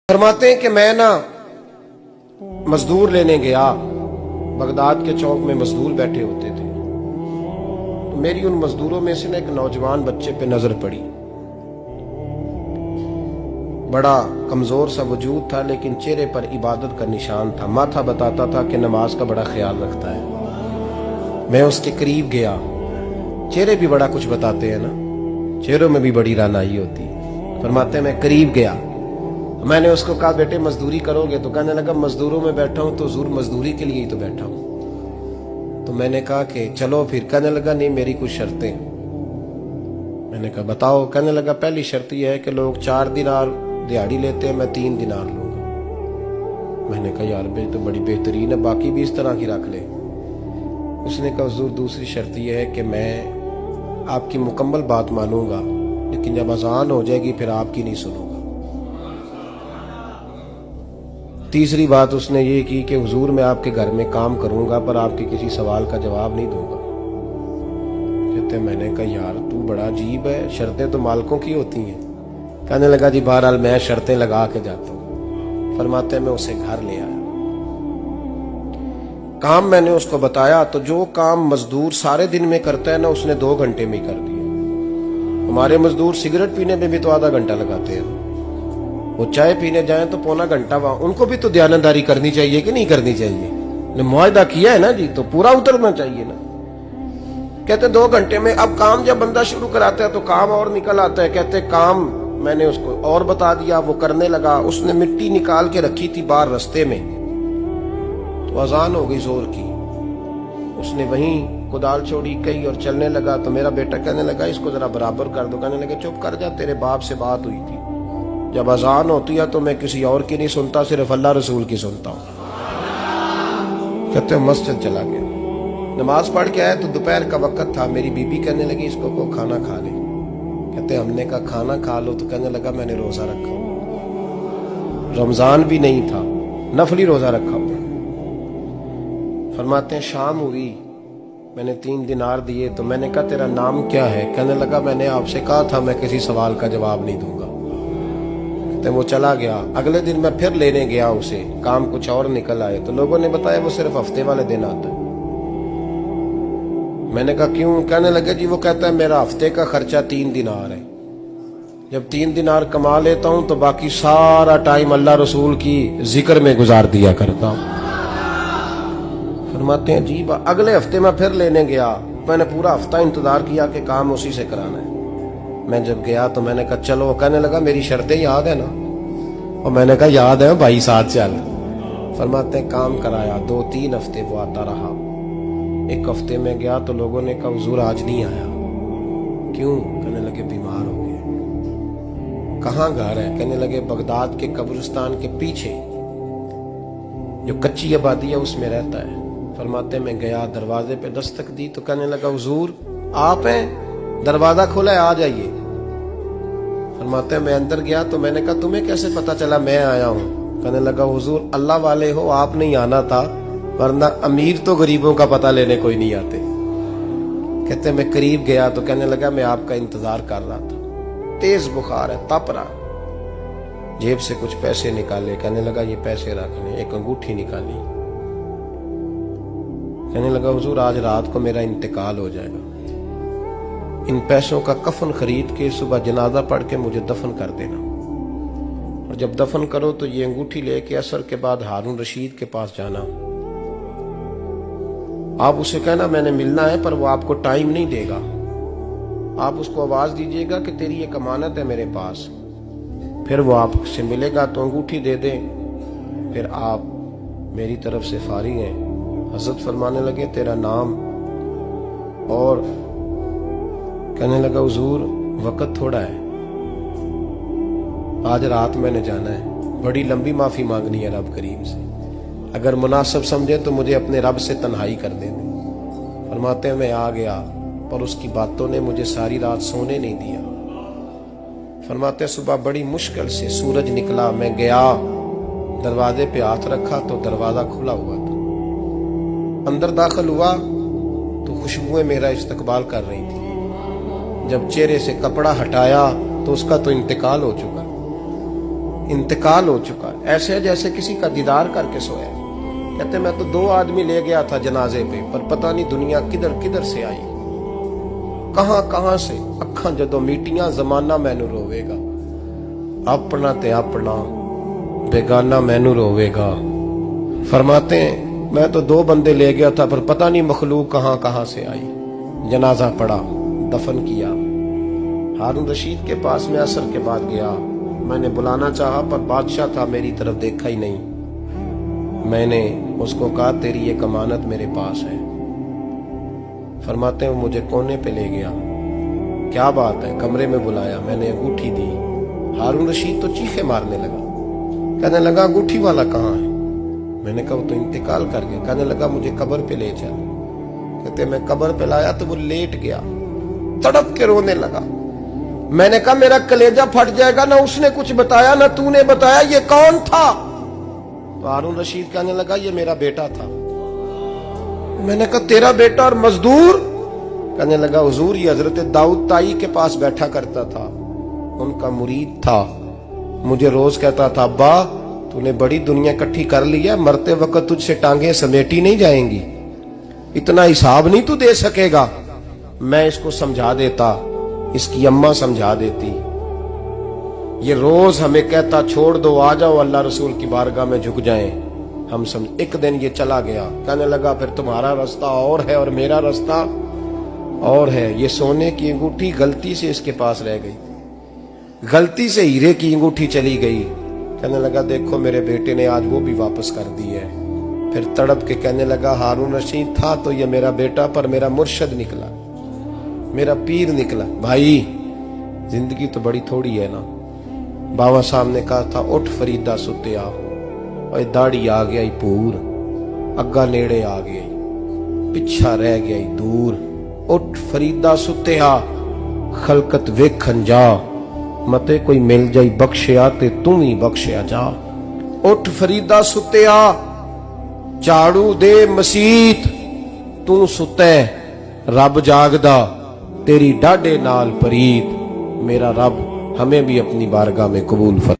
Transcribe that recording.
फरमाते हैं कि मैं ना मजदूर लेने गया। बगदाद के चौक में मजदूर बैठे होते थे, तो मेरी उन मजदूरों में से ना एक नौजवान बच्चे पे नजर पड़ी। बड़ा कमजोर सा वजूद था, लेकिन चेहरे पर इबादत का निशान था। माथा बताता था कि नमाज का बड़ा ख्याल रखता है। मैं उसके करीब गया। चेहरे भी बड़ा कुछ बताते हैं ना, चेहरों में भी बड़ी रानाई होती है। फरमाते हैं मैं करीब गया, मैंने उसको कहा बेटे मजदूरी करोगे? तो कहने लगा मजदूरों में बैठा हूं तो जरूर मजदूरी के लिए ही तो बैठा हूं। तो मैंने कहा कि चलो फिर। कहने लगा नहीं, मेरी कुछ शर्तें। मैंने कहा बताओ। कहने लगा पहली शर्त यह है कि लोग 4 दिनार दिहाड़ी लेते हैं, मैं 3 दिनार लूंगा। मैंने कहा यार भाई तो बड़ी बेहतरीन है, बाकी भी इस तरह की रख ले। उसने कहा हुजूर दूसरी शर्त यह है कि मैं आपकी मुकम्मल बात मानूंगा, लेकिन जब अजान हो जाएगी फिर आपकी नहीं सुनूंगा। तीसरी बात उसने ये की कि हुजूर मैं आपके घर में काम करूंगा पर आपके किसी सवाल का जवाब नहीं दूंगा। कहते मैंने कहा यार तू बड़ा अजीब है, शर्तें तो मालिकों की होती हैं। कहने लगा जी बहरहाल मैं शर्तें लगा के जाता हूं। फरमाते मैं उसे घर ले आया। काम मैंने उसको बताया तो जो काम मजदूर सारे दिन में करता है ना, उसने 2 घंटे में ही कर दिया। हमारे मजदूर सिगरेट पीने में भी तो आधा घंटा लगाते हैं, वो चाय पीने जाएं तो पौना घंटा। वहां उनको भी तो दयानतदारी करनी चाहिए कि नहीं करनी चाहिए? मुआहदा किया है ना जी, तो पूरा उतरना चाहिए ना। कहते 2 घंटे में। अब काम जब बंदा शुरू कराता है तो काम और निकल आता है। कहते काम मैंने उसको और बता दिया, वो करने लगा। उसने मिट्टी निकाल के रखी थी बाहर रास्ते में, तो अजान हो गई जोर की। उसने वहीं कुदाल छोड़ी कही और चलने लगा। तो मेरा बेटा कहने लगा इसको जरा बराबर कर दो। कहने लगे चुप कर जा, तेरे बाप से बात हुई थी, जब अजान होती है तो मैं किसी और की नहीं सुनता, सिर्फ अल्लाह रसूल की सुनता हूं। कहते मस्जिद चला गया, नमाज पढ़ के आया तो दोपहर का वक्त था। मेरी बीबी कहने लगी इसको को खाना खा ले। कहते हमने कहा खाना खा लो। तो कहने लगा मैंने रोजा रखा, रमजान भी नहीं था, नफली रोजा रखा हुआ। फरमाते हैं शाम हुई, मैंने 3 दिनार दिए। तो मैंने कहा तेरा नाम क्या है? कहने लगा मैंने आपसे कहा था मैं किसी सवाल का जवाब नहीं दूंगा। वो चला गया। अगले दिन मैं फिर लेने गया उसे, काम कुछ और निकल आए। तो लोगों ने बताया वो सिर्फ हफ्ते वाले दिन आता है। मैंने कहा क्यों? कहने लगे जी वो कहता है मेरा हफ्ते का खर्चा 3 दिनार है, जब 3 दिनार कमा लेता हूं तो बाकी सारा टाइम अल्लाह रसूल की जिक्र में गुजार दिया करता हूं। फरमाते हैं जी अगले हफ्ते मैं फिर लेने गया। मैंने पूरा हफ्ता इंतजार किया कि काम उसी से कराना है। मैं जब गया तो मैंने कहा चलो। कहने लगा मेरी शर्तें याद है ना? और मैंने कहा याद है भाई, साथ चल। फरमाते हैं काम कराया। 2-3 हफ्ते वो आता रहा। 1 हफ्ते में गया तो लोगों ने कहा हुजूर आज नहीं आया। क्यों? कहने लगे बीमार हो गए। कहाँ घर है? कहने लगे बगदाद के कब्रिस्तान के पीछे जो कच्ची आबादी है उसमें रहता है। फरमाते मैं गया, दरवाजे पे दस्तक दी तो कहने लगा हुजूर आप हैं? दरवाजा खुला है, आ जाइए। फरमाते हैं मैं अंदर गया तो मैंने कहा तुम्हें कैसे पता चला मैं आया हूं? कहने लगा हुजूर अल्लाह वाले हो, आप नहीं आना था, वरना अमीर तो गरीबों का पता लेने कोई नहीं आते। कहते मैं करीब गया तो कहने लगा मैं आपका इंतजार कर रहा था, तेज बुखार है, तप रहा। जेब से कुछ पैसे निकाले। कहने लगा ये पैसे रखने। एक अंगूठी निकाली। कहने लगा हुजूर आज रात को मेरा इंतकाल हो जाएगा, इन पैसों का कफन खरीद के सुबह जनाजा पढ़ के मुझे दफन कर देना, और जब दफन करो तो ये अंगूठी लेके असर के बाद हारून रशीद के पास जाना। आप उसे कहना मैंने मिलना है, पर वो आपको टाइम नहीं देगा। आप उसको आवाज दीजिएगा कि तेरी एक अमानत है मेरे पास। फिर वो आपसे मिलेगा तो अंगूठी दे दे, फिर आप मेरी तरफ से फारिग हैं। हजरत फरमाने लगे तेरा नाम? और कहने लगा हुजूर वक्त थोड़ा है, आज रात मैंने जाना है, बड़ी लंबी माफी मांगनी है रब करीम से, अगर मुनासिब समझे तो मुझे अपने रब से तन्हाई कर दे। फरमाते हैं मैं आ गया, पर उसकी बातों ने मुझे सारी रात सोने नहीं दिया। फरमाते सुबह बड़ी मुश्किल से सूरज निकला। मैं गया, दरवाजे पे हाथ रखा तो दरवाजा खुला हुआ था। अंदर दाखिल हुआ तो खुशबुएं मेरा इस्तकबाल कर रही थी। जब चेहरे से कपड़ा हटाया तो उसका तो इंतकाल हो चुका। इंतकाल हो चुका है, ऐसे है जैसे किसी का दीदार करके सोया। कहते मैं तो 2 आदमी ले गया था जनाजे पे, पर पता नहीं दुनिया किधर किधर से आई, कहां कहां से। अखा जदों मीटियां जमाना मैनू रोवेगा, अपना ते अपना बेगाना मैनू रोवेगा। फरमाते हैं मैं तो 2 बंदे ले गया था, पर पता नहीं मखलूक कहां कहां से आई। जनाजा पड़ा, दफन किया। हारून रशीद के पास में असर के बाद गया। मैंने बुलाना चाहा पर बादशाह था, मेरी तरफ देखा ही नहीं। मैंने उसको कहा तेरी एक अमानत मेरे पास है। फरमाते हैं मुझे कोने पे ले गया, क्या बात है, कमरे में बुलाया, मैंने अंगूठी दी। हारून रशीद तो चीखे मारने लगा, कहने लगा अंगूठी वाला कहाँ है? मैंने कहा वो तो इंतकाल कर गया। कहने लगा मुझे कब्र पे ले चल। कहते मैं कब्र पे लाया तो वो लेट गया, तड़प के रोने लगा। मैंने कहा मेरा कलेजा फट जाएगा, ना उसने कुछ बताया ना तूने बताया, ये कौन था? तो हारून रशीद कहने लगा ये मेरा बेटा था। मैंने कहा तेरा बेटा और मजदूर? कहने लगा हुजूर ये हजरत दाऊद ताई के पास बैठा करता था, उनका मुरीद था। मुझे रोज कहता था अब्बा तूने बड़ी दुनिया इकट्ठी कर ली है, मरते वक्त तुझसे टांगे समेटी नहीं जाएंगी, इतना हिसाब नहीं तू दे सकेगा। मैं इसको समझा देता, इसकी अम्मा समझा देती। ये रोज हमें कहता छोड़ दो, आ जाओ अल्लाह रसूल की बारगाह में झुक जाएं। हम समझ। एक दिन ये चला गया, कहने लगा फिर तुम्हारा रास्ता और है और मेरा रास्ता और है। ये सोने की अंगूठी गलती से इसके पास रह गई, गलती से हीरे की अंगूठी चली गई। कहने लगा देखो मेरे बेटे ने आज वो भी वापस कर दी है। फिर तड़प के कहने लगा हारून रशीद था तो ये मेरा बेटा, पर मेरा मुर्शद निकला, मेरा पीर निकला। भाई जिंदगी तो बड़ी थोड़ी है ना। बाबा साहब ने कहा था उठ फरीदा सुत्या, और दाढ़ी आ गया पूर, अग्गा नेड़े आ गया, पिछा रह गया दूर। उठ फरीदा सुत्या, खलकत वेखन जा, मते कोई मिल जाई बख्शिया ते तू ही बख्शिया जा। उठ फरीदा सुत्या, झाड़ू दे मसीत, तू सुते रब जागदा, तेरी डाडे नाल परीत। मेरा रब हमें भी अपनी बारगाह में कबूल फरमा।